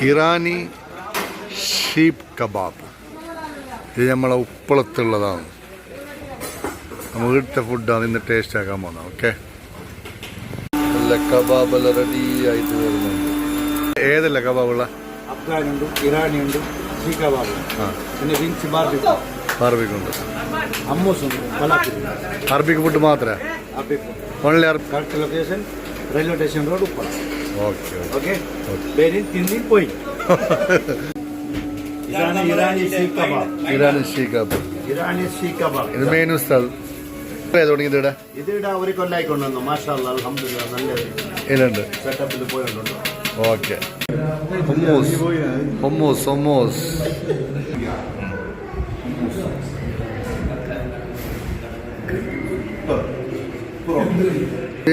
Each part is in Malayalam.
Irani sheep kebab. ഇത് നമ്മളെ ഉപ്പളത്തുള്ളതാണ്. നമ്മൾ വീട്ടിലെ ഫുഡാണ് ഇന്ന് ടേസ്റ്റ് ആക്കാൻ പോകുന്നത്. ഓക്കെ, നല്ല കബാബെല്ലാം റെഡി ആയിട്ട് വരുന്നുണ്ട്. ഏതല്ല കബാബുള്ള? അഫ്ഗാനുണ്ട്, ഇറാനിയുണ്ട്, ഷീ കബാബ്, പിന്നെ വിങ്സ് ബാർബിക്കുണ്ട്, അമ്മൂസുണ്ട്, അറബിക് ഫുഡ് മാത്രമേ? Only correct location railway station road Uppala. Okay okay, പേര് തിന്നി പോയി. Irani she kebab. Irani she kebab. Irani she kebab ഇത് മെയിൻ സ്ഥലം തുടങ്ങിയത് ഇവിടെ. ഇതിവിടെ ഒരു കൊല്ലായിക്കൊണ്ടുവന്നു. മാഷാ അല്ലാഹ്, അൽഹംദുലില്ലാഹ്, നല്ല ഇതിലുണ്ട് സെറ്റപ്പിൽ പോയിട്ടുണ്ട്. ഓക്കെ. ഹുമ്മൂസ് ഹുമ്മൂസ് ഹുമ്മൂസ്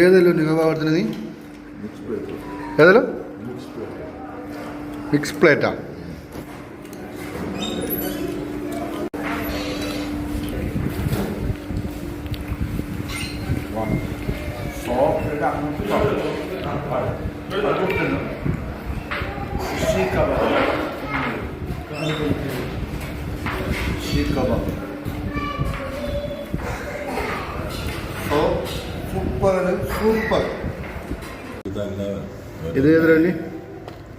ഏതല്ലോ നിങ്ങൾ പാകത്തിന്? നീ ഏതല്ലോ? മിക്സ് പ്ലേറ്റാ. സൂപ്പർ. ഇത് ഏതല്ലേ?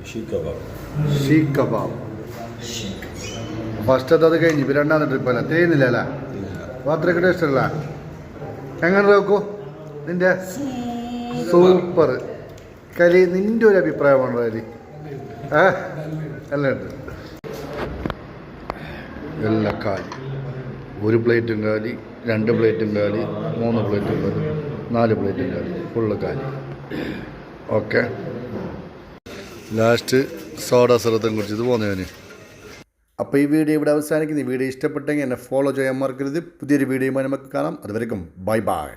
ഷീഖ് കബാബ്. ഫസ്റ്റ് അത് കഴിഞ്ഞ് ഇപ്പം രണ്ടാമത്തെ ട്രിപ്പ് അല്ല, തേയുന്നില്ല അല്ലേ? അത്രയ്ക്ക് ടേസ്റ്റ് അല്ല. എങ്ങനെ നോക്കൂ നിന്റെ? സൂപ്പർ കലി. നിന്റെ ഒരു അഭിപ്രായമാണ് കലി. എല്ലാം ഉണ്ട്. എല്ലാ കാലി, ഒരു പ്ലേറ്റും കാലി, 2 പ്ലേറ്റും കാലി, 3 പ്ലേറ്റും കാലി, 4 പ്ലേറ്റും കാലി, ഫുള്ള് കാലി. ഓക്കെ, ലാസ്റ്റ് സോഡ സിറത്തും കുടിച്ചത് പോകുന്നതിന്. അപ്പോൾ ഈ വീഡിയോ ഇവിടെ അവസാനിക്കുന്നു. ഈ വീഡിയോ ഇഷ്ടപ്പെട്ടെങ്കിൽ എന്നെ ഫോളോ ചെയ്യാൻ മറക്കരുത്. പുതിയൊരു വീഡിയോയുമായി നമുക്ക് കാണാം. അതുവരെയും ബൈ ബൈ.